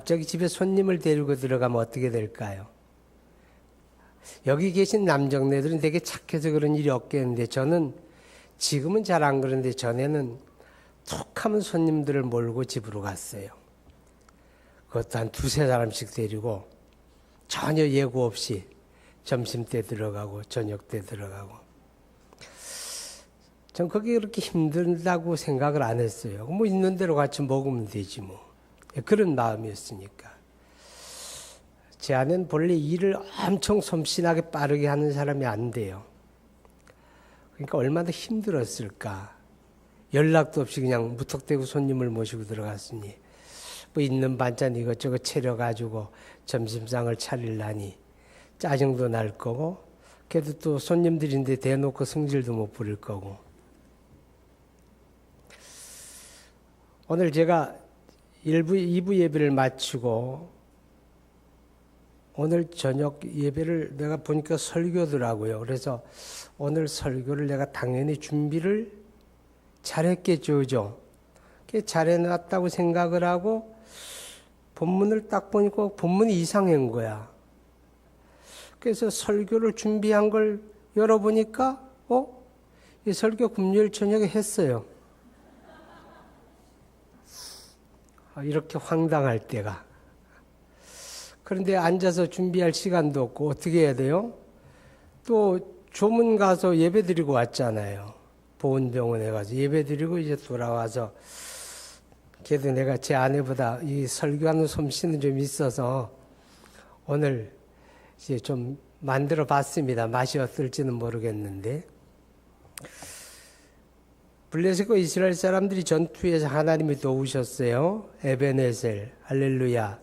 갑자기 집에 손님을 데리고 들어가면 어떻게 될까요? 여기 계신 남정네들은 되게 착해서 그런 일이 없겠는데 저는 지금은 잘 안 그러는데 전에는 툭 하면 손님들을 몰고 집으로 갔어요. 그것도 한 두세 사람씩 데리고 전혀 예고 없이 점심때 들어가고 저녁때 들어가고. 전 그게 그렇게 힘들다고 생각을 안 했어요. 뭐 있는 대로 같이 먹으면 되지 뭐. 그런 마음이었으니까. 제 아내는 본래 일을 엄청 솜씨나게 빠르게 하는 사람이 안 돼요. 그러니까 얼마나 힘들었을까. 연락도 없이 그냥 무턱대고 손님을 모시고 들어갔으니 뭐 있는 반찬 이것저것 차려가지고 점심상을 차리려니 짜증도 날 거고, 그래도 또 손님들인데 대놓고 성질도 못 부릴 거고. 오늘 제가 2부 예배를 마치고 오늘 저녁 예배를 내가 보니까 설교더라고요. 그래서 오늘 설교를 내가 당연히 준비를 잘했겠죠, 그죠? 잘해놨다고 생각을 하고 본문을 딱 보니까 본문이 이상한 거야. 그래서 설교를 준비한 걸 열어보니까 이 설교 금요일 저녁에 했어요. 이렇게 황당할 때가. 그런데 앉아서 준비할 시간도 없고 어떻게 해야 돼요? 또 조문 가서 예배 드리고 왔잖아요. 보훈병원에 가서 예배 드리고 이제 돌아와서, 그래도 내가 제 아내보다 이 설교하는 솜씨는 좀 있어서 오늘 이제 좀 만들어 봤습니다. 맛이 어떨지는 모르겠는데. 블레셋과 이스라엘 사람들이 전투에서 하나님이 도우셨어요. 에베네셀, 할렐루야.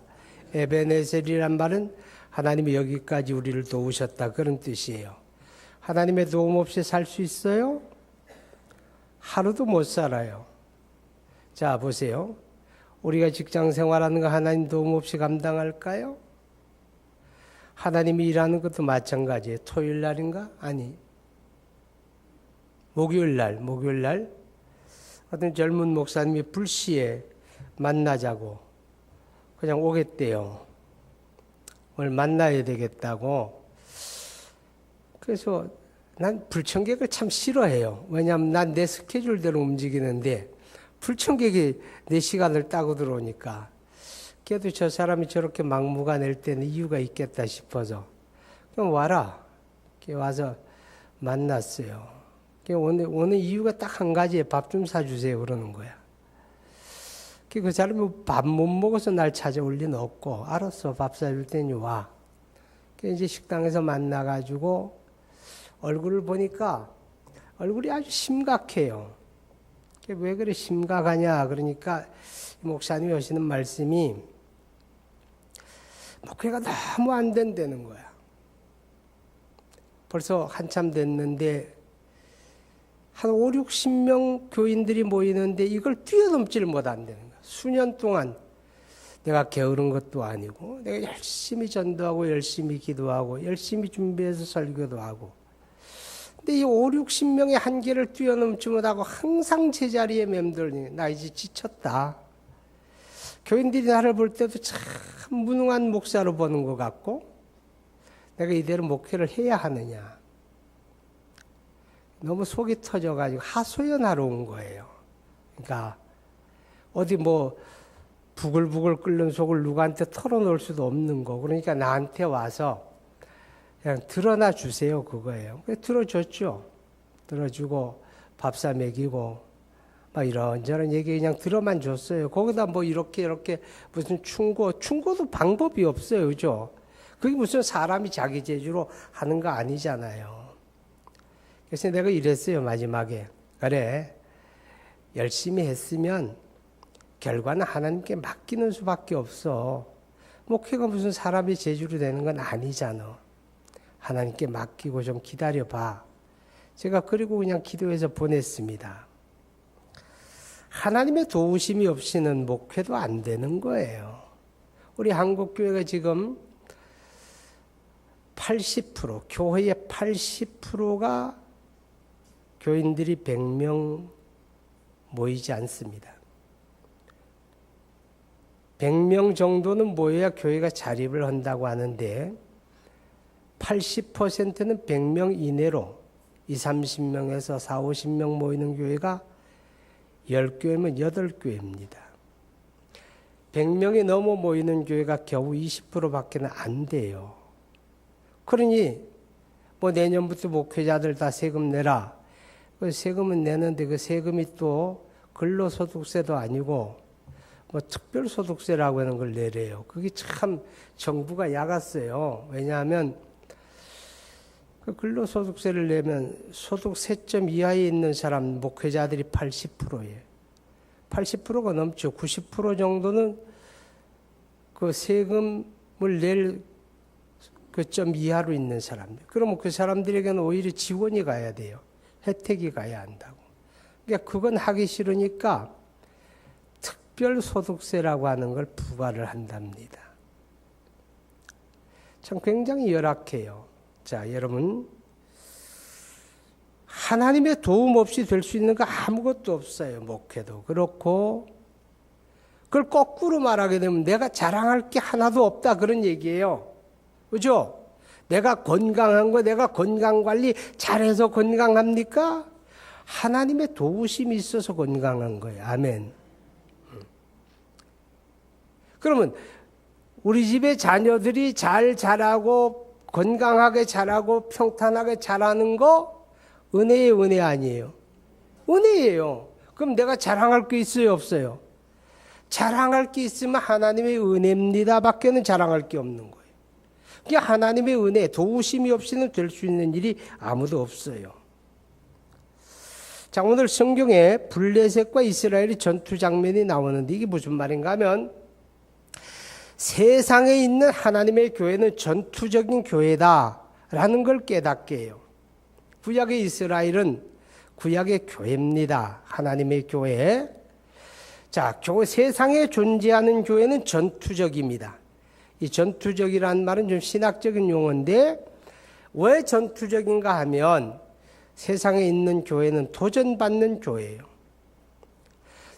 에베네셀이란 말은 하나님이 여기까지 우리를 도우셨다, 그런 뜻이에요. 하나님의 도움 없이 살 수 있어요? 하루도 못 살아요. 자, 보세요. 우리가 직장 생활하는 거 하나님 도움 없이 감당할까요? 하나님이 일하는 것도 마찬가지예요. 토요일 날인가? 아니, 목요일 날 어떤 젊은 목사님이 불시에 만나자고 그냥 오겠대요. 오늘 만나야 되겠다고. 그래서 난 불청객을 참 싫어해요. 왜냐하면 난 내 스케줄대로 움직이는데 불청객이 내 시간을 따고 들어오니까. 그래도 저 사람이 저렇게 막무가내일 때는 이유가 있겠다 싶어서 그럼 와라. 와서 만났어요. 오늘 이유가 딱 한 가지에 밥 좀 사주세요 그러는 거야. 그 사람이 밥 못 먹어서 날 찾아올 리는 없고, 알았어, 밥 사줄 테니 와. 이제 식당에서 만나가지고 얼굴을 보니까 얼굴이 아주 심각해요. 왜 그래 심각하냐 그러니까 목사님이 하시는 말씀이 목회가 너무 안 된다는 거야. 벌써 한참 됐는데 한 5, 60명 교인들이 모이는데 이걸 뛰어넘지를 못한다는 거야. 수년 동안 내가 게으른 것도 아니고 내가 열심히 전도하고 열심히 기도하고 열심히 준비해서 설교도 하고, 근데 이 5, 60명의 한계를 뛰어넘지 못하고 항상 제자리에 맴돌니 나 이제 지쳤다. 교인들이 나를 볼 때도 참 무능한 목사로 보는 것 같고 내가 이대로 목회를 해야 하느냐. 너무 속이 터져가지고 하소연하러 온 거예요. 그러니까 어디 뭐 부글부글 끓는 속을 누구한테 털어놓을 수도 없는 거. 그러니까 나한테 와서 그냥 드러나 주세요 그거예요. 그래서 들어줬죠. 들어주고 밥 사 먹이고 막 이런저런 얘기 그냥 들어만 줬어요. 거기다 뭐 이렇게 무슨 충고도 방법이 없어요. 그죠? 그게 무슨 사람이 자기 재주로 하는 거 아니잖아요. 그래서 내가 이랬어요 마지막에. 그래, 열심히 했으면 결과는 하나님께 맡기는 수밖에 없어. 목회가 무슨 사람의 재주로 되는 건 아니잖아. 하나님께 맡기고 좀 기다려봐. 제가 그리고 그냥 기도해서 보냈습니다. 하나님의 도우심이 없이는 목회도 안 되는 거예요. 우리 한국교회가 지금 80%, 교회의 80%가 교인들이 100명 모이지 않습니다. 100명 정도는 모여야 교회가 자립을 한다고 하는데 80%는 100명 이내로 20, 30명에서 40, 50명 모이는 교회가 10교회면 8교회입니다. 100명이 넘어 모이는 교회가 겨우 20%밖에 안 돼요. 그러니 뭐 내년부터 목회자들 다 세금 내라. 그 세금은 내는데 그 세금이 또 근로소득세도 아니고 뭐 특별소득세라고 하는 걸 내래요. 그게 참 정부가 약았어요. 왜냐하면 그 근로소득세를 내면 소득 세점 이하에 있는 사람 목회자들이 80%예요. 80%가 넘죠. 90% 정도는 그 세금을 낼 그 점 이하로 있는 사람들. 그러면 그 사람들에게는 오히려 지원이 가야 돼요. 혜택이 가야 한다고. 그러니까 그건 하기 싫으니까 특별소득세라고 하는 걸 부과를 한답니다. 참 굉장히 열악해요. 자, 여러분, 하나님의 도움 없이 될 수 있는 거 아무것도 없어요. 목회도 그렇고. 그걸 거꾸로 말하게 되면 내가 자랑할 게 하나도 없다 그런 얘기예요. 그죠? 내가 건강한 거, 내가 건강관리 잘해서 건강합니까? 하나님의 도우심이 있어서 건강한 거예요. 아멘. 그러면 우리 집의 자녀들이 잘 자라고 건강하게 자라고 평탄하게 자라는 거 은혜의 은혜 아니에요. 은혜예요. 그럼 내가 자랑할 게 있어요, 없어요? 자랑할 게 있으면 하나님의 은혜입니다 밖에는 자랑할 게 없는 거예요. 그게 하나님의 은혜, 도우심이 없이는 될 수 있는 일이 아무도 없어요. 자, 오늘 성경에 블레셋과 이스라엘의 전투 장면이 나오는데 이게 무슨 말인가 하면 세상에 있는 하나님의 교회는 전투적인 교회다라는 걸 깨닫게 해요. 구약의 이스라엘은 구약의 교회입니다. 하나님의 교회. 자, 세상에 존재하는 교회는 전투적입니다. 이 전투적이라는 말은 좀 신학적인 용어인데 왜 전투적인가 하면 세상에 있는 교회는 도전받는 교회예요.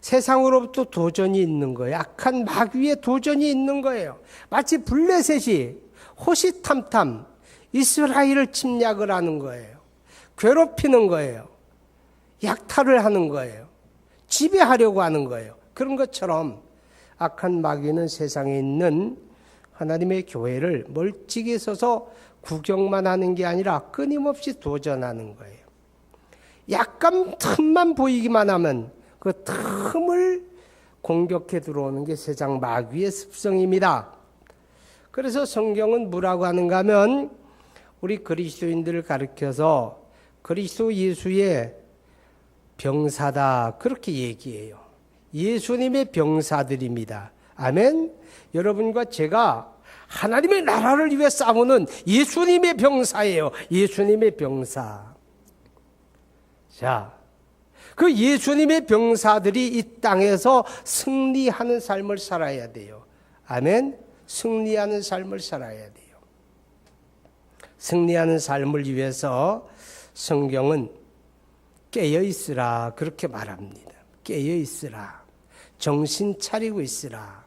세상으로부터 도전이 있는 거예요. 악한 마귀의 도전이 있는 거예요. 마치 블레셋이 호시탐탐 이스라엘을 침략을 하는 거예요. 괴롭히는 거예요. 약탈을 하는 거예요. 지배하려고 하는 거예요. 그런 것처럼 악한 마귀는 세상에 있는 하나님의 교회를 멀찍이 서서 구경만 하는 게 아니라 끊임없이 도전하는 거예요. 약간 틈만 보이기만 하면 그 틈을 공격해 들어오는 게 세상 마귀의 습성입니다. 그래서 성경은 뭐라고 하는가 하면 우리 그리스도인들을 가리켜서 그리스도 예수의 병사다 그렇게 얘기해요. 예수님의 병사들입니다. 아멘. 여러분과 제가 하나님의 나라를 위해 싸우는 예수님의 병사예요. 예수님의 병사. 자, 그 예수님의 병사들이 이 땅에서 승리하는 삶을 살아야 돼요. 아멘. 승리하는 삶을 살아야 돼요. 승리하는 삶을 위해서 성경은 깨어 있으라 그렇게 말합니다. 깨어 있으라. 정신 차리고 있으라.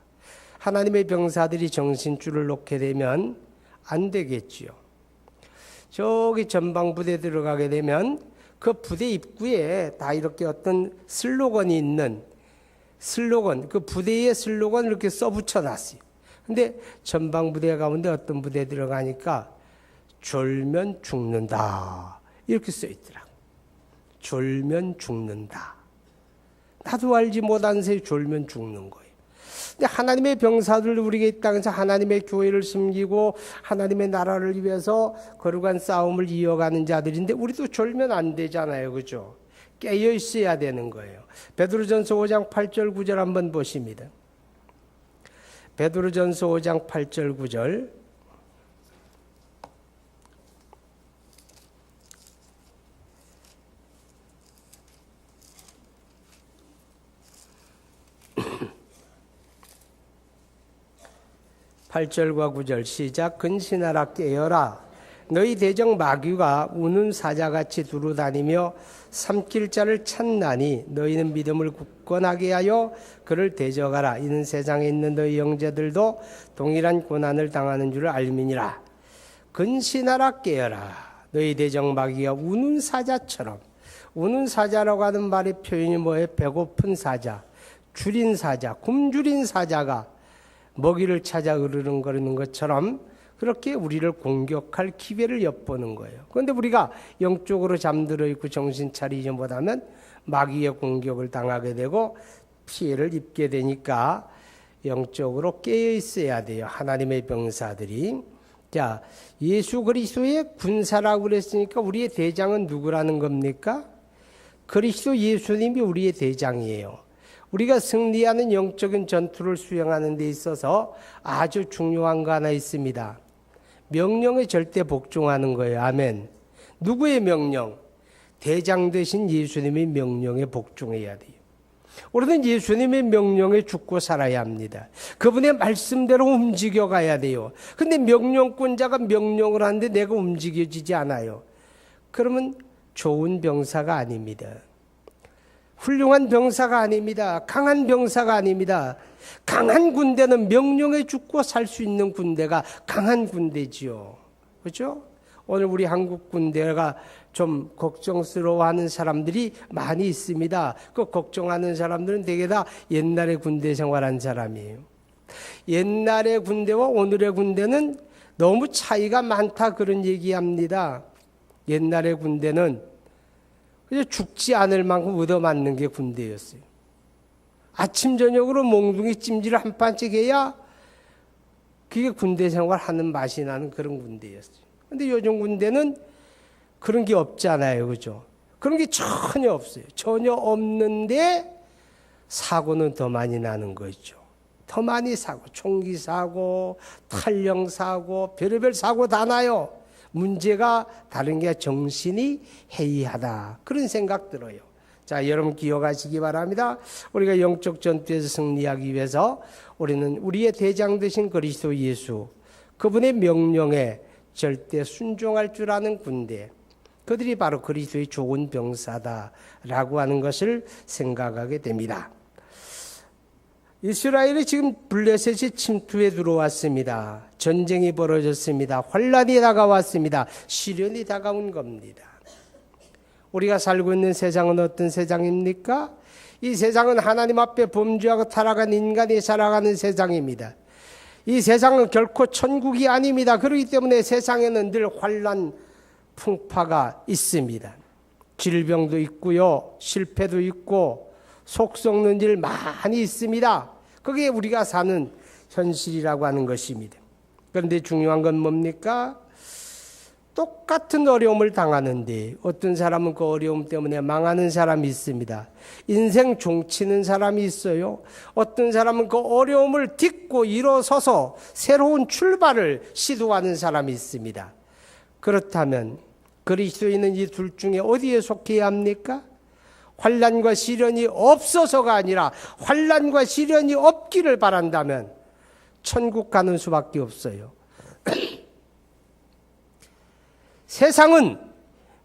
하나님의 병사들이 정신줄을 놓게 되면 안 되겠지요. 저기 전방부대 들어가게 되면 그 부대 입구에 다 이렇게 어떤 슬로건이 있는 그 부대의 슬로건을 이렇게 써붙여 놨어요. 근데 전방부대 가운데 어떤 부대 들어가니까 졸면 죽는다 이렇게 써 있더라고. 졸면 죽는다. 나도 알지 못한 새 졸면 죽는 거예요. 근데 하나님의 병사들 우리가 이 땅에서 하나님의 교회를 섬기고 하나님의 나라를 위해서 거룩한 싸움을 이어가는 자들인데 우리도 졸면 안 되잖아요. 그죠? 깨어 있어야 되는 거예요. 베드로전서 5장 8절 9절 한번 보십니다. 베드로전서 5장 8절 9절. (8절과 9절) 시작. 근신하라 깨어라 너희 대적 마귀가 우는 사자같이 두루다니며 삼킬 자를 찾나니 너희는 믿음을 굳건하게 하여 그를 대적하라. 이는 세상에 있는 너희 형제들도 동일한 고난을 당하는 줄을 알미니라. 근신하라 깨어라. 너희 대적 마귀가 우는 사자처럼. 우는 사자라고 하는 말의 표현이 뭐예요? 배고픈 사자, 줄인 사자, 굶주린 사자가 먹이를 찾아 으르렁거리는 것처럼 그렇게 우리를 공격할 기회를 엿보는 거예요. 그런데 우리가 영적으로 잠들어 있고 정신 차리지 못하면 마귀의 공격을 당하게 되고 피해를 입게 되니까 영적으로 깨어 있어야 돼요. 하나님의 병사들이. 자, 예수 그리스도의 군사라고 그랬으니까 우리의 대장은 누구라는 겁니까? 그리스도 예수님이 우리의 대장이에요. 우리가 승리하는 영적인 전투를 수행하는 데 있어서 아주 중요한 거 하나 있습니다. 명령에 절대 복종하는 거예요. 아멘. 누구의 명령? 대장 되신 예수님의 명령에 복종해야 돼요. 우리는 예수님의 명령에 죽고 살아야 합니다. 그분의 말씀대로 움직여 가야 돼요. 근데 명령권자가 명령을 하는데 내가 움직여지지 않아요. 그러면 좋은 병사가 아닙니다. 훌륭한 병사가 아닙니다. 강한 병사가 아닙니다. 강한 군대는 명령에 죽고 살 수 있는 군대가 강한 군대지요. 그렇죠? 오늘 우리 한국 군대가 좀 걱정스러워하는 사람들이 많이 있습니다. 그 걱정하는 사람들은 대개 다 옛날에 군대 생활한 사람이에요. 옛날의 군대와 오늘의 군대는 너무 차이가 많다 그런 얘기합니다. 옛날의 군대는 그냥 죽지 않을 만큼 얻어맞는 게 군대였어요. 아침 저녁으로 몽둥이 찜질을 한 판씩 해야 그게 군대 생활하는 맛이 나는 그런 군대였어요. 그런데 요즘 군대는 그런 게 없잖아요. 그죠? 그런 게 전혀 없어요. 전혀 없는데 사고는 더 많이 나는 거죠. 더 많이 사고, 총기 사고, 탈령 사고, 별의별 사고 다 나요. 문제가 다른 게 정신이 해이하다. 그런 생각 들어요. 자, 여러분 기억하시기 바랍니다. 우리가 영적 전투에서 승리하기 위해서 우리는 우리의 대장 되신 그리스도 예수, 그분의 명령에 절대 순종할 줄 아는 군대, 그들이 바로 그리스도의 좋은 병사다라고 하는 것을 생각하게 됩니다. 이스라엘이 지금 블레셋이 침투에 들어왔습니다. 전쟁이 벌어졌습니다. 환란이 다가왔습니다. 시련이 다가온 겁니다. 우리가 살고 있는 세상은 어떤 세상입니까? 이 세상은 하나님 앞에 범죄하고 타락한 인간이 살아가는 세상입니다. 이 세상은 결코 천국이 아닙니다. 그렇기 때문에 세상에는 늘 환란 풍파가 있습니다. 질병도 있고요, 실패도 있고 속 썩는 일 많이 있습니다. 그게 우리가 사는 현실이라고 하는 것입니다. 그런데 중요한 건 뭡니까? 똑같은 어려움을 당하는데 어떤 사람은 그 어려움 때문에 망하는 사람이 있습니다. 인생 종치는 사람이 있어요. 어떤 사람은 그 어려움을 딛고 일어서서 새로운 출발을 시도하는 사람이 있습니다. 그렇다면 그리스도인은 이 둘 중에 어디에 속해야 합니까? 환난과 시련이 없어서가 아니라 환난과 시련이 없기를 바란다면 천국 가는 수밖에 없어요. 세상은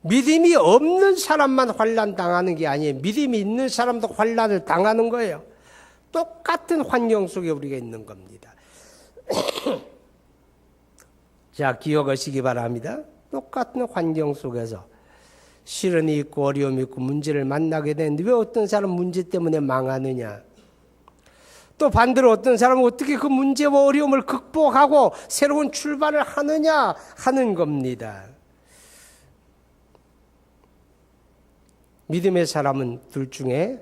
믿음이 없는 사람만 환난 당하는 게 아니에요. 믿음이 있는 사람도 환난을 당하는 거예요. 똑같은 환경 속에 우리가 있는 겁니다. 자, 기억하시기 바랍니다. 똑같은 환경 속에서 시련이 있고 어려움이 있고 문제를 만나게 되는데 왜 어떤 사람은 문제 때문에 망하느냐? 또 반대로 어떤 사람은 어떻게 그 문제와 어려움을 극복하고 새로운 출발을 하느냐 하는 겁니다. 믿음의 사람은 둘 중에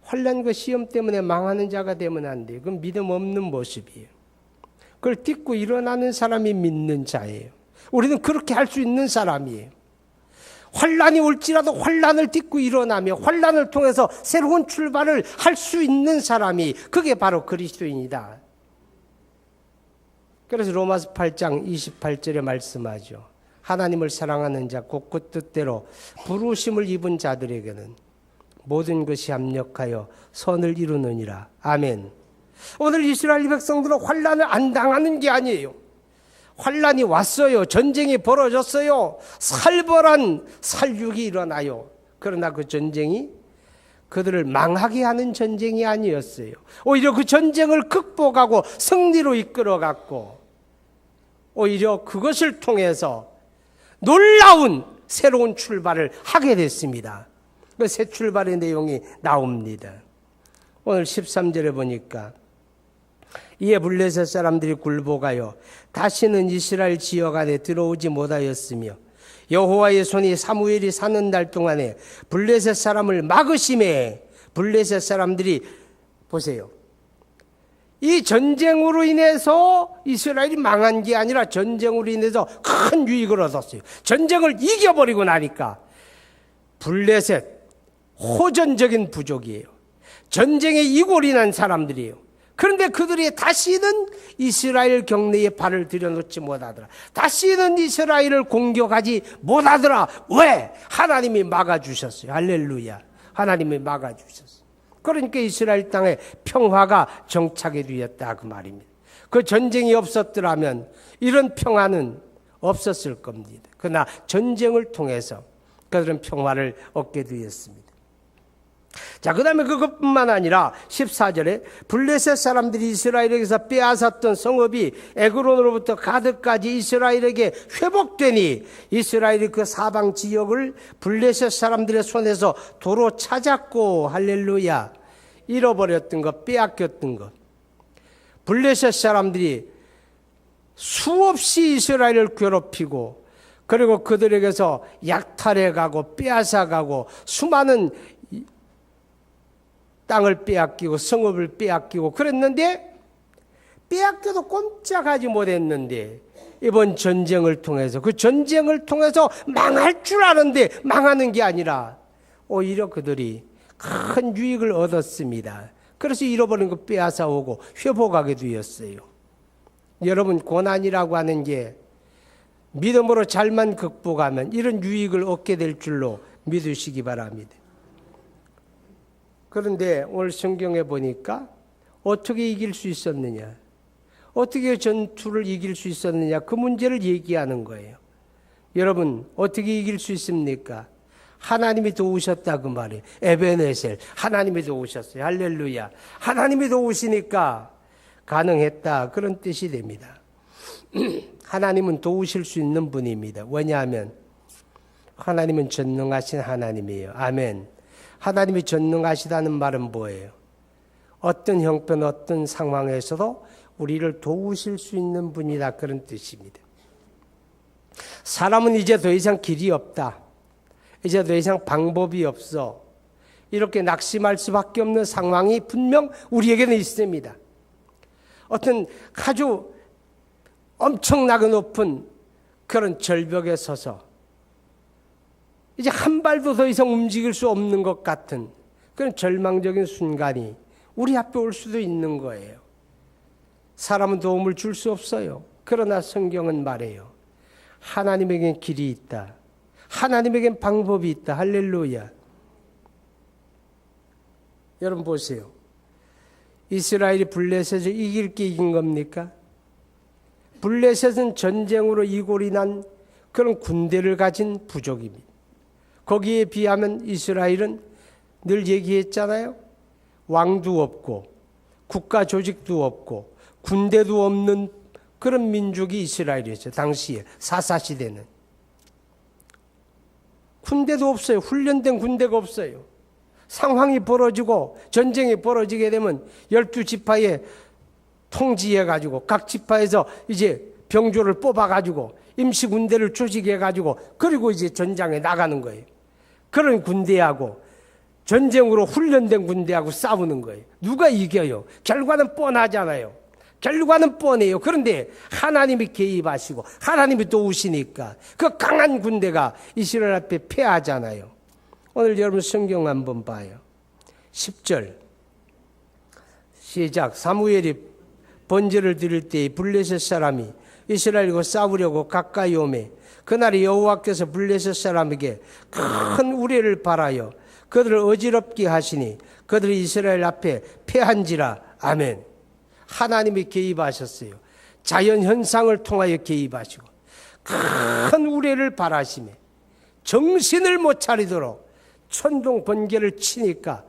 환난과 시험 때문에 망하는 자가 되면 안 돼요. 그건 믿음 없는 모습이에요. 그걸 딛고 일어나는 사람이 믿는 자예요. 우리는 그렇게 할 수 있는 사람이에요. 환난이 올지라도 환난을 딛고 일어나며 환난을 통해서 새로운 출발을 할 수 있는 사람이 그게 바로 그리스도인이다. 그래서 로마서 8장 28절에 말씀하죠. 하나님을 사랑하는 자 곧 그 뜻대로 부르심을 입은 자들에게는 모든 것이 합력하여 선을 이루느니라. 아멘. 오늘 이스라엘 백성들은 환난을 안 당하는 게 아니에요. 환란이 왔어요. 전쟁이 벌어졌어요. 살벌한 살육이 일어나요. 그러나 그 전쟁이 그들을 망하게 하는 전쟁이 아니었어요. 오히려 그 전쟁을 극복하고 승리로 이끌어갔고, 오히려 그것을 통해서 놀라운 새로운 출발을 하게 됐습니다. 그 새 출발의 내용이 나옵니다. 오늘 13절에 보니까 이에 블레셋 사람들이 굴복하여 다시는 이스라엘 지역 안에 들어오지 못하였으며 여호와의 손이 사무엘이 사는 날 동안에 블레셋 사람을 막으심에 블레셋 사람들이 보세요. 이 전쟁으로 인해서 이스라엘이 망한 게 아니라 전쟁으로 인해서 큰 유익을 얻었어요. 전쟁을 이겨버리고 나니까 블레셋 호전적인 부족이에요. 전쟁에 이골이 난 사람들이에요. 그런데 그들이 다시는 이스라엘 경내에 발을 들여놓지 못하더라. 다시는 이스라엘을 공격하지 못하더라. 왜? 하나님이 막아주셨어요. 할렐루야. 하나님이 막아주셨어요. 그러니까 이스라엘 땅에 평화가 정착이 되었다 그 말입니다. 그 전쟁이 없었더라면 이런 평화는 없었을 겁니다. 그러나 전쟁을 통해서 그들은 평화를 얻게 되었습니다. 자, 그 다음에 그것뿐만 아니라 14절에 블레셋 사람들이 이스라엘에게서 빼앗았던 성읍이 에그론으로부터 가드까지 이스라엘에게 회복되니 이스라엘이 그 사방 지역을 블레셋 사람들의 손에서 도로 찾았고, 할렐루야. 잃어버렸던 것, 빼앗겼던 것. 블레셋 사람들이 수없이 이스라엘을 괴롭히고, 그리고 그들에게서 약탈해가고 빼앗아가고 수많은 땅을 빼앗기고 성읍을 빼앗기고 그랬는데, 빼앗겨도 꼼짝하지 못했는데 이번 전쟁을 통해서, 그 전쟁을 통해서 망할 줄 아는데 망하는 게 아니라 오히려 그들이 큰 유익을 얻었습니다. 그래서 잃어버린 거 빼앗아 오고 회복하게 되었어요. 여러분, 고난이라고 하는 게 믿음으로 잘만 극복하면 이런 유익을 얻게 될 줄로 믿으시기 바랍니다. 그런데 오늘 성경에 보니까 어떻게 이길 수 있었느냐, 어떻게 전투를 이길 수 있었느냐, 그 문제를 얘기하는 거예요. 여러분, 어떻게 이길 수 있습니까? 하나님이 도우셨다 그 말이에요. 에베네셀, 하나님이 도우셨어요. 할렐루야. 하나님이 도우시니까 가능했다, 그런 뜻이 됩니다. 하나님은 도우실 수 있는 분입니다. 왜냐하면 하나님은 전능하신 하나님이에요. 아멘. 하나님이 전능하시다는 말은 뭐예요? 어떤 형편, 어떤 상황에서도 우리를 도우실 수 있는 분이다, 그런 뜻입니다. 사람은 이제 더 이상 길이 없다, 이제 더 이상 방법이 없어, 이렇게 낙심할 수밖에 없는 상황이 분명 우리에게는 있습니다. 어떤 아주 엄청나게 높은 그런 절벽에 서서 이제 한 발도 더 이상 움직일 수 없는 것 같은 그런 절망적인 순간이 우리 앞에 올 수도 있는 거예요. 사람은 도움을 줄 수 없어요. 그러나 성경은 말해요. 하나님에겐 길이 있다. 하나님에겐 방법이 있다. 할렐루야. 여러분 보세요. 이스라엘이 블레셋을 이길 게 이긴 겁니까? 블레셋은 전쟁으로 이골이 난 그런 군대를 가진 부족입니다. 거기에 비하면 이스라엘은 늘 얘기했잖아요. 왕도 없고 국가 조직도 없고 군대도 없는 그런 민족이 이스라엘이었죠. 당시에 사사시대는. 군대도 없어요. 훈련된 군대가 없어요. 상황이 벌어지고 전쟁이 벌어지게 되면 12지파에 통지해가지고 각 지파에서 이제 병조를 뽑아가지고 임시 군대를 조직해가지고 그리고 이제 전장에 나가는 거예요. 그런 군대하고 전쟁으로 훈련된 군대하고 싸우는 거예요. 누가 이겨요? 결과는 뻔하잖아요. 결과는 뻔해요. 그런데 하나님이 개입하시고 하나님이 도우시니까 그 강한 군대가 이스라엘 앞에 패하잖아요. 오늘 여러분 성경 한번 봐요. 10절 시작. 사무엘이 번제를 드릴 때 블레셋 사람이 이스라엘과 싸우려고 가까이 오매 그날에 여호와께서 블레셋 사람에게 큰 우레를 발하여 그들을 어지럽게 하시니 그들이 이스라엘 앞에 패한지라. 아멘. 하나님이 개입하셨어요. 자연 현상을 통하여 개입하시고 큰 우레를 발하시며 정신을 못 차리도록 천둥 번개를 치니까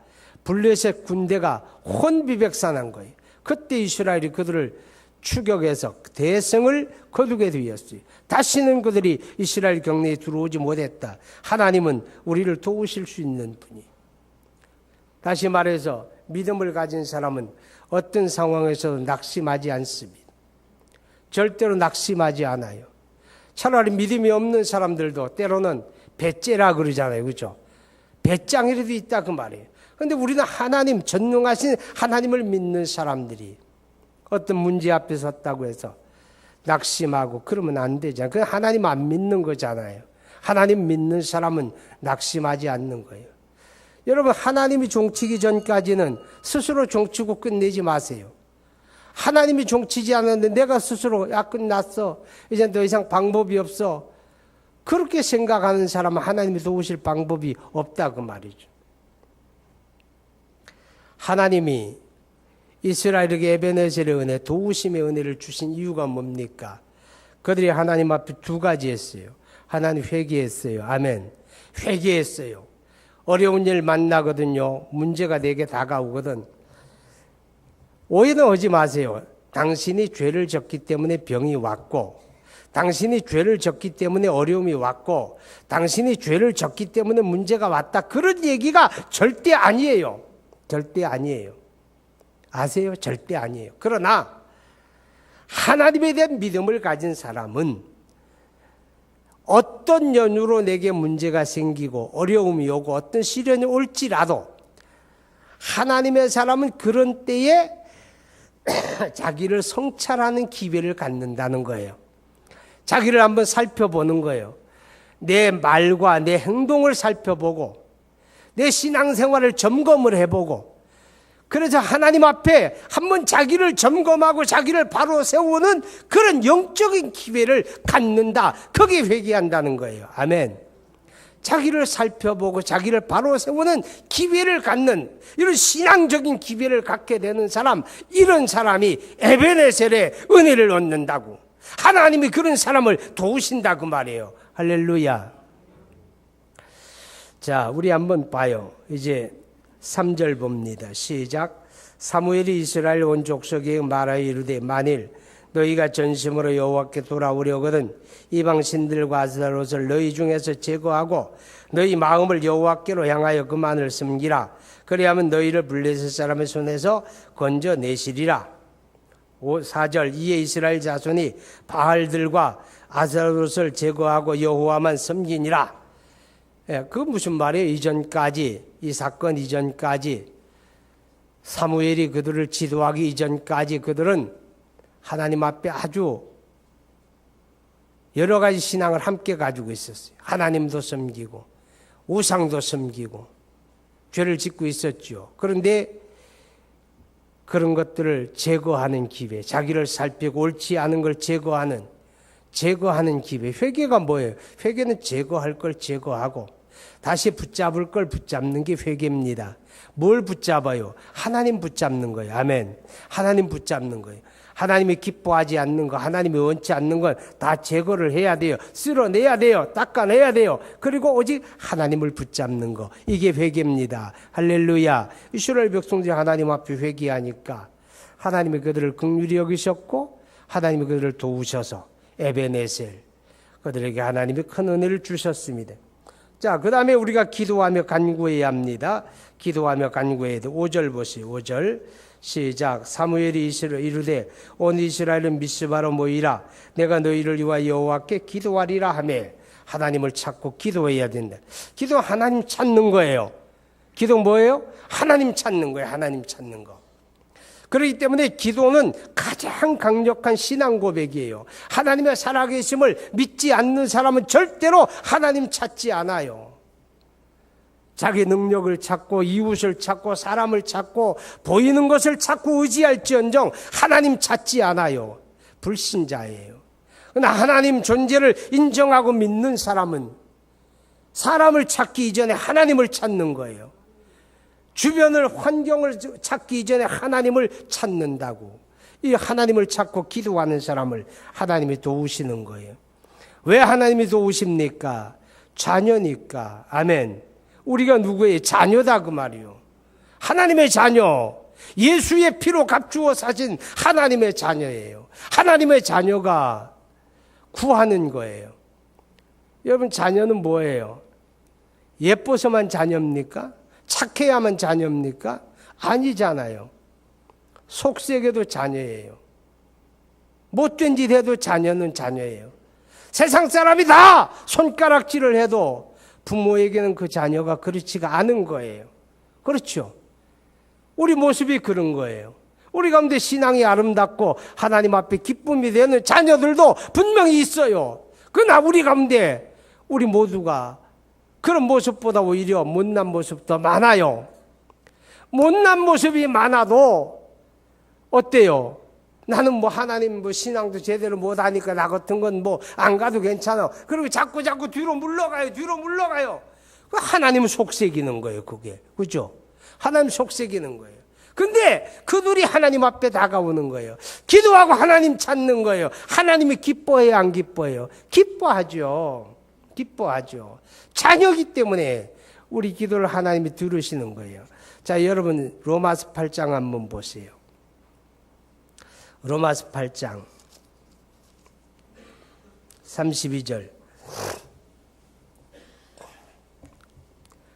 블레셋 군대가 혼비백산한 거예요. 그때 이스라엘이 그들을 추격해서 대성을 거두게 되었어요. 다시는 그들이 이스라엘 경내에 들어오지 못했다. 하나님은 우리를 도우실 수 있는 분이. 다시 말해서 믿음을 가진 사람은 어떤 상황에서도 낙심하지 않습니다. 절대로 낙심하지 않아요. 차라리 믿음이 없는 사람들도 때로는 배째라 그러잖아요. 그렇죠? 배짱이라도 있다 그 말이에요. 그런데 우리는 하나님, 전능하신 하나님을 믿는 사람들이 어떤 문제 앞에 섰다고 해서 낙심하고 그러면 안 되잖아요. 그건 하나님 안 믿는 거잖아요. 하나님 믿는 사람은 낙심하지 않는 거예요. 여러분, 하나님이 종치기 전까지는 스스로 종치고 끝내지 마세요. 하나님이 종치지 않았는데 내가 스스로 끝났어, 이제 더 이상 방법이 없어, 그렇게 생각하는 사람은 하나님이 도우실 방법이 없다 그 말이죠. 하나님이 이스라엘에게 에베네셀의 은혜, 도우심의 은혜를 주신 이유가 뭡니까? 그들이 하나님 앞에 두 가지 했어요. 하나님 회개했어요. 아멘. 회개했어요. 어려운 일 만나거든요. 문제가 내게 다가오거든. 오해는 하지 마세요. 당신이 죄를 졌기 때문에 병이 왔고, 당신이 죄를 졌기 때문에 어려움이 왔고, 당신이 죄를 졌기 때문에 문제가 왔다, 그런 얘기가 절대 아니에요. 절대 아니에요. 아세요? 절대 아니에요. 그러나 하나님에 대한 믿음을 가진 사람은 어떤 연유로 내게 문제가 생기고 어려움이 오고 어떤 시련이 올지라도 하나님의 사람은 그런 때에 자기를 성찰하는 기회를 갖는다는 거예요. 자기를 한번 살펴보는 거예요. 내 말과 내 행동을 살펴보고 내 신앙생활을 점검을 해보고, 그래서 하나님 앞에 한번 자기를 점검하고 자기를 바로 세우는 그런 영적인 기회를 갖는다. 거기에 회개한다는 거예요. 아멘. 자기를 살펴보고 자기를 바로 세우는 기회를 갖는, 이런 신앙적인 기회를 갖게 되는 사람, 이런 사람이 에베네셀의 은혜를 얻는다고. 하나님이 그런 사람을 도우신다 그 말이에요. 할렐루야. 자, 우리 한번 봐요. 이제 3절 봅니다. 시작. 사무엘이 이스라엘 온 족속에게 말하여 이르되, 만일 너희가 전심으로 여호와께 돌아오려거든 이방 신들과 아스타롯을 너희 중에서 제거하고 너희 마음을 여호와께로 향하여 그만을 섬기라. 그리하면 너희를 블레셋 사람의 손에서 건져내시리라. 4절. 이에 이스라엘 자손이 바알들과 아스타롯을 제거하고 여호와만 섬기니라. 그 무슨 말이에요? 이전까지, 이 사건 이전까지, 사무엘이 그들을 지도하기 이전까지 그들은 하나님 앞에 아주 여러 가지 신앙을 함께 가지고 있었어요. 하나님도 섬기고 우상도 섬기고 죄를 짓고 있었죠. 그런데 그런 것들을 제거하는 기회, 자기를 살피고 옳지 않은 걸 제거하는 기회. 회개가 뭐예요? 회개는 제거할 걸 제거하고 다시 붙잡을 걸 붙잡는 게 회개입니다. 뭘 붙잡아요? 하나님 붙잡는 거예요. 아멘. 하나님 붙잡는 거예요. 하나님이 기뻐하지 않는 거, 하나님이 원치 않는 건 다 제거를 해야 돼요. 쓸어내야 돼요. 닦아내야 돼요. 그리고 오직 하나님을 붙잡는 거, 이게 회개입니다. 할렐루야. 이스라엘 백성들이 하나님 앞에 회개하니까 하나님이 그들을 긍휼히 여기셨고 하나님이 그들을 도우셔서 에베네셀, 그들에게 하나님이 큰 은혜를 주셨습니다. 자, 그 다음에 우리가 기도하며 간구해야 합니다. 기도하며 간구해야 돼. 5절 보세요. 5절 시작. 사무엘이 이르되 온 이스라엘은 미스바로 모이라. 내가 너희를 위하여 여호와께 기도하리라 하며, 하나님을 찾고 기도해야 된다. 기도 하나님 찾는 거예요. 기도 뭐예요? 하나님 찾는 거예요. 하나님 찾는 거. 그렇기 때문에 기도는 가장 강력한 신앙 고백이에요. 하나님의 살아계심을 믿지 않는 사람은 절대로 하나님 찾지 않아요. 자기 능력을 찾고 이웃을 찾고 사람을 찾고 보이는 것을 찾고 의지할지언정 하나님 찾지 않아요. 불신자예요. 그러나 하나님 존재를 인정하고 믿는 사람은 사람을 찾기 이전에 하나님을 찾는 거예요. 주변을, 환경을 찾기 이전에 하나님을 찾는다고. 이 하나님을 찾고 기도하는 사람을 하나님이 도우시는 거예요. 왜 하나님이 도우십니까? 자녀니까. 아멘. 우리가 누구의 자녀다 그 말이요. 하나님의 자녀. 예수의 피로 값주어 사신 하나님의 자녀예요. 하나님의 자녀가 구하는 거예요. 여러분, 자녀는 뭐예요? 예뻐서만 자녀입니까? 착해야만 자녀입니까? 아니잖아요. 속색에도 자녀예요. 못된 짓 해도 자녀는 자녀예요. 세상 사람이 다 손가락질을 해도 부모에게는 그 자녀가 그렇지가 않은 거예요. 그렇죠? 우리 모습이 그런 거예요. 우리 가운데 신앙이 아름답고 하나님 앞에 기쁨이 되는 자녀들도 분명히 있어요. 그러나 우리 가운데 우리 모두가 그런 모습보다 오히려 못난 모습도 많아요. 못난 모습이 많아도 어때요? 나는 뭐 하나님 뭐 신앙도 제대로 못하니까 나 같은 건 뭐 안 가도 괜찮아. 그리고 자꾸 뒤로 물러가요. 하나님은 속색이는 거예요, 그게. 그죠? 하나님 속색이는 거예요. 근데 그들이 하나님 앞에 다가오는 거예요. 기도하고 하나님 찾는 거예요. 하나님이 기뻐해요, 안 기뻐해요? 기뻐하죠. 자녀이기 때문에 우리 기도를 하나님이 들으시는 거예요. 자, 여러분 로마서 8장 한번 보세요. 로마서 8장 32절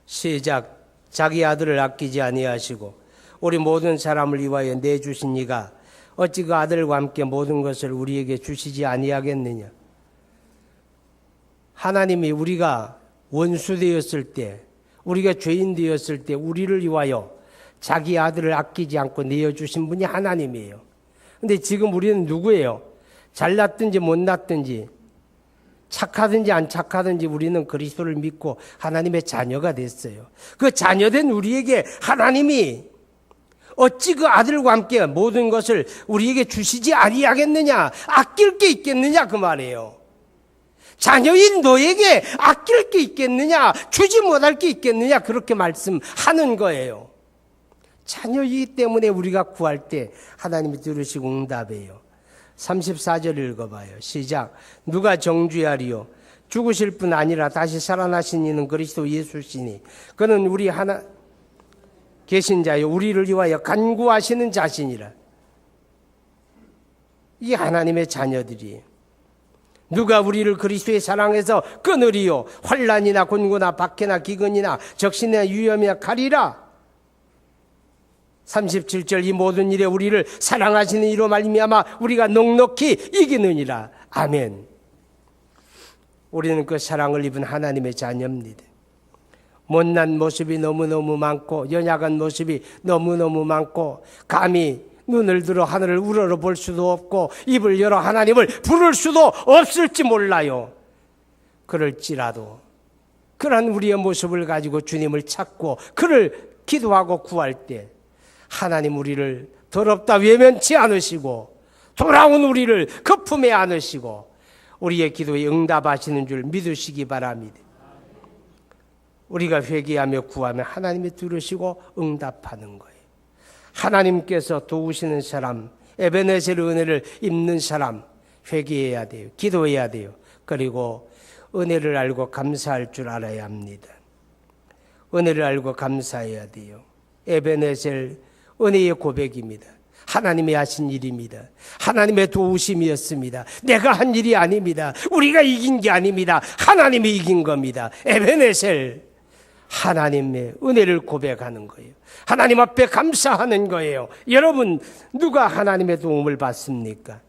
시작. 자기 아들을 아끼지 아니하시고 우리 모든 사람을 위하여 내주신 이가 어찌 그 아들과 함께 모든 것을 우리에게 주시지 아니하겠느냐. 하나님이 우리가 원수 되었을 때, 우리가 죄인 되었을 때 우리를 위하여 자기 아들을 아끼지 않고 내어주신 분이 하나님이에요. 근데 지금 우리는 누구예요? 잘났든지 못났든지 착하든지 안 착하든지 우리는 그리스도를 믿고 하나님의 자녀가 됐어요. 그 자녀된 우리에게 하나님이 어찌 그 아들과 함께 모든 것을 우리에게 주시지 아니하겠느냐, 아낄 게 있겠느냐 그 말이에요. 자녀인 너에게 아낄 게 있겠느냐, 주지 못할 게 있겠느냐, 그렇게 말씀하는 거예요. 자녀이기 때문에 우리가 구할 때 하나님이 들으시고 응답해요. 34절 읽어봐요. 시작. 누가 정죄하리요? 죽으실 뿐 아니라 다시 살아나신 이는 그리스도 예수시니 그는 우리 하나 계신 자요 우리를 위하여 간구하시는 자신이라. 이게 하나님의 자녀들이에요. 누가 우리를 그리스도의 사랑에서 끊으리요? 환난이나 곤고나 박해나 기근이나 적신이나 위험이나 칼이라. 37절 이 모든 일에 우리를 사랑하시는 이로 말미암아 우리가 넉넉히 이기느니라. 아멘. 우리는 그 사랑을 입은 하나님의 자녀입니다. 못난 모습이 너무너무 많고 연약한 모습이 너무너무 많고 감히 눈을 들어 하늘을 우러러 볼 수도 없고 입을 열어 하나님을 부를 수도 없을지 몰라요. 그럴지라도 그러한 우리의 모습을 가지고 주님을 찾고 그를 기도하고 구할 때 하나님 우리를 더럽다 외면치 않으시고 돌아온 우리를 그 품에 안으시고 우리의 기도에 응답하시는 줄 믿으시기 바랍니다. 우리가 회개하며 구하며 하나님이 들으시고 응답하는 거예요. 하나님께서 도우시는 사람, 에베네셀 은혜를 입는 사람 회개해야 돼요. 기도해야 돼요. 그리고 은혜를 알고 감사할 줄 알아야 합니다. 은혜를 알고 감사해야 돼요. 에베네셀 은혜의 고백입니다. 하나님이 하신 일입니다. 하나님의 도우심이었습니다. 내가 한 일이 아닙니다. 우리가 이긴 게 아닙니다. 하나님이 이긴 겁니다. 에베네셀, 하나님의 은혜를 고백하는 거예요. 하나님 앞에 감사하는 거예요. 여러분, 누가 하나님의 도움을 받습니까?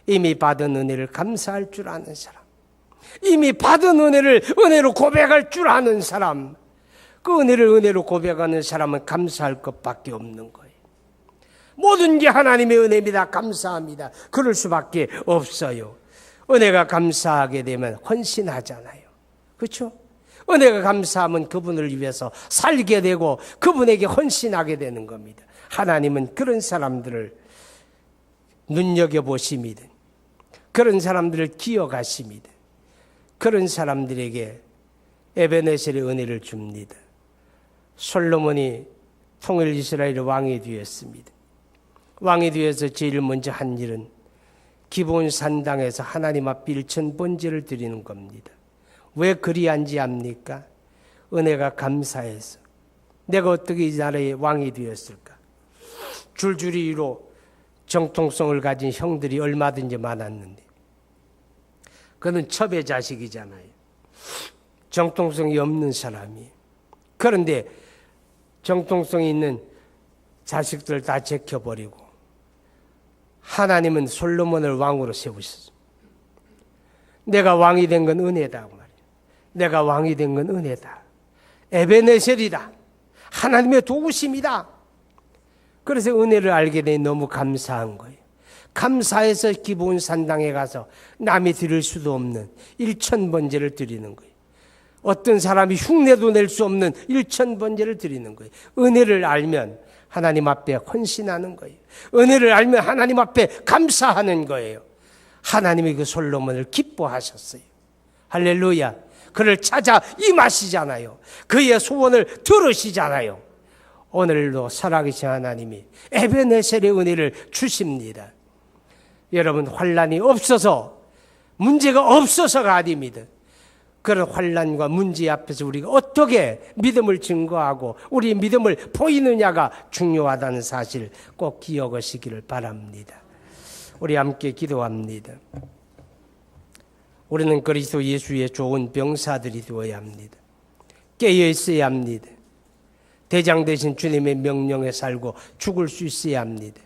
이미 받은 은혜를 감사할 줄 아는 사람, 이미 받은 은혜를 은혜로 고백할 줄 아는 사람, 그 은혜를 은혜로 고백하는 사람은 감사할 것밖에 없는 거예요. 모든 게 하나님의 은혜입니다. 감사합니다. 그럴 수밖에 없어요. 은혜가 감사하게 되면 헌신하잖아요. 그렇죠? 은혜가 감사하면 그분을 위해서 살게 되고 그분에게 헌신하게 되는 겁니다. 하나님은 그런 사람들을 눈여겨보십니다. 그런 사람들을 기억하십니다. 그런 사람들에게 에베네셀의 은혜를 줍니다. 솔로몬이 통일 이스라엘의 왕이 되었습니다. 왕이 되어서 제일 먼저 한 일은 기브온 산당에서 하나님 앞에 일천번제를 드리는 겁니다. 왜 그리한지 압니까? 은혜가 감사해서. 내가 어떻게 이 나라의 왕이 되었을까? 줄줄이로 정통성을 가진 형들이 얼마든지 많았는데 그는 첩의 자식이잖아요. 정통성이 없는 사람이에요. 그런데 정통성이 있는 자식들 다 제껴버리고 하나님은 솔로몬을 왕으로 세우셨습니다. 내가 왕이 된 건 은혜다 말이에요. 내가 왕이 된 건 은혜다. 에베네셀이다. 하나님의 도우심이다. 그래서 은혜를 알게 되니 너무 감사한 거예요. 감사해서 기브온 산당에 가서 남이 드릴 수도 없는 1000번제를 드리는 거예요. 어떤 사람이 흉내도 낼 수 없는 1000번제를 드리는 거예요. 은혜를 알면 하나님 앞에 헌신하는 거예요. 은혜를 알면 하나님 앞에 감사하는 거예요. 하나님이 그 솔로몬을 기뻐하셨어요. 할렐루야. 그를 찾아 임하시잖아요. 그의 소원을 들으시잖아요. 오늘도 살아계신 하나님이 에베네셀의 은혜를 주십니다. 여러분, 환난이 없어서, 문제가 없어서가 아닙니다. 그런 환난과 문제 앞에서 우리가 어떻게 믿음을 증거하고 우리 믿음을 보이느냐가 중요하다는 사실 꼭 기억하시기를 바랍니다. 우리 함께 기도합니다. 우리는 그리스도 예수의 좋은 병사들이 되어야 합니다. 깨어 있어야 합니다. 대장 되신 주님의 명령에 살고 죽을 수 있어야 합니다.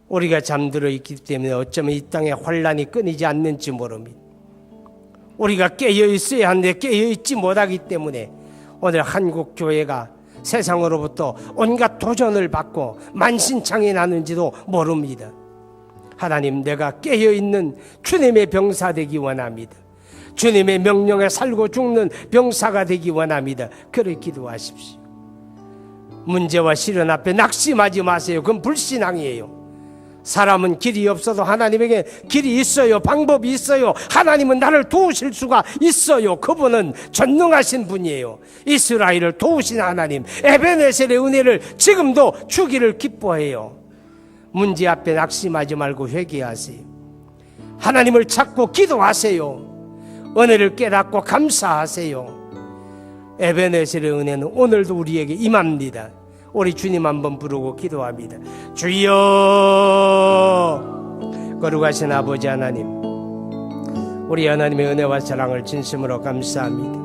우리가 잠들어 있기 때문에 어쩌면 이 땅에 환난이 끊이지 않는지 모릅니다. 우리가 깨어 있어야 하는데 깨어 있지 못하기 때문에 오늘 한국 교회가 세상으로부터 온갖 도전을 받고 만신창이 나는지도 모릅니다. 하나님, 내가 깨어 있는 주님의 병사 되기 원합니다. 주님의 명령에 살고 죽는 병사가 되기 원합니다. 그렇게 기도하십시오. 문제와 시련 앞에 낙심하지 마세요. 그건 불신앙이에요. 사람은 길이 없어도 하나님에게 길이 있어요. 방법이 있어요. 하나님은 나를 도우실 수가 있어요. 그분은 전능하신 분이에요. 이스라엘을 도우신 하나님, 에베네셀의 은혜를 지금도 주기를 기뻐해요. 문제 앞에 낙심하지 말고 회개하세요. 하나님을 찾고 기도하세요. 은혜를 깨닫고 감사하세요. 에베네셀의 은혜는 오늘도 우리에게 임합니다. 우리 주님 한번 부르고 기도합니다. 주여, 거룩하신 아버지 하나님, 우리 하나님의 은혜와 사랑을 진심으로 감사합니다.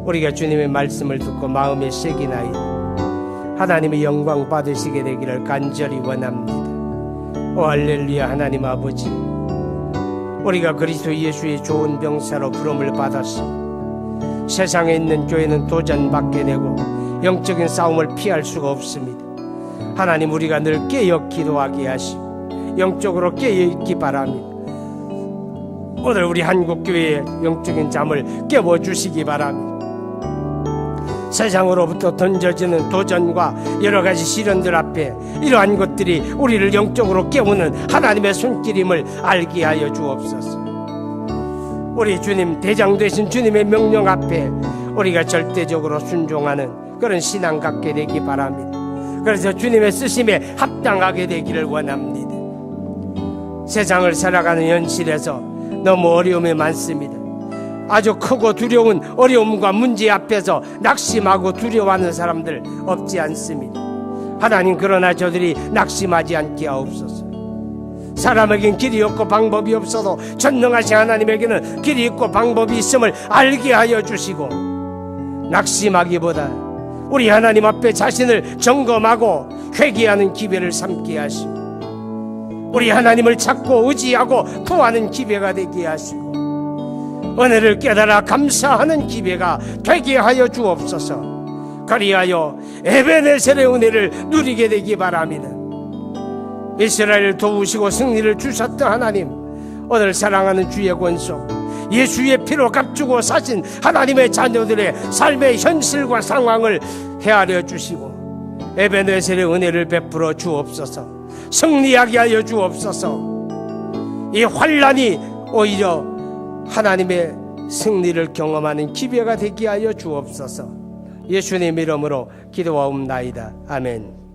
우리가 주님의 말씀을 듣고 마음에 새기나이다. 하나님의 영광 받으시게 되기를 간절히 원합니다. 오 할렐루야. 하나님 아버지, 우리가 그리스도 예수의 좋은 병사로 부름을 받았습니다. 세상에 있는 교회는 도전받게 되고 영적인 싸움을 피할 수가 없습니다. 하나님, 우리가 늘 깨어 기도하게 하시고 영적으로 깨어 있기 바랍니다. 오늘 우리 한국교회의 영적인 잠을 깨워주시기 바랍니다. 세상으로부터 던져지는 도전과 여러가지 시련들 앞에 이러한 것들이 우리를 영적으로 깨우는 하나님의 손길임을 알게 하여 주옵소서. 우리 주님, 대장 되신 주님의 명령 앞에 우리가 절대적으로 순종하는 그런 신앙 갖게 되기 바랍니다. 그래서 주님의 쓰심에 합당하게 되기를 원합니다. 세상을 살아가는 현실에서 너무 어려움이 많습니다. 아주 크고 두려운 어려움과 문제 앞에서 낙심하고 두려워하는 사람들 없지 않습니다. 하나님, 그러나 저들이 낙심하지 않게 하옵소서. 사람에겐 길이 없고 방법이 없어도 전능하신 하나님에게는 길이 있고 방법이 있음을 알게 하여 주시고, 낙심하기보다 우리 하나님 앞에 자신을 점검하고 회개하는 기회를 삼게 하시고, 우리 하나님을 찾고 의지하고 구하는 기회가 되게 하시고, 은혜를 깨달아 감사하는 기회가 되게 하여 주옵소서. 그리하여 에베네셀의 은혜를 누리게 되기 바랍니다. 이스라엘을 도우시고 승리를 주셨던 하나님, 오늘 사랑하는 주의 권속, 예수의 피로 값주고 사신 하나님의 자녀들의 삶의 현실과 상황을 헤아려 주시고 에베네셀의 은혜를 베풀어 주옵소서. 승리하게 하여 주옵소서. 이 환난이 오히려 하나님의 승리를 경험하는 기회가 되게 하여 주옵소서. 예수님 이름으로 기도하옵나이다. 아멘.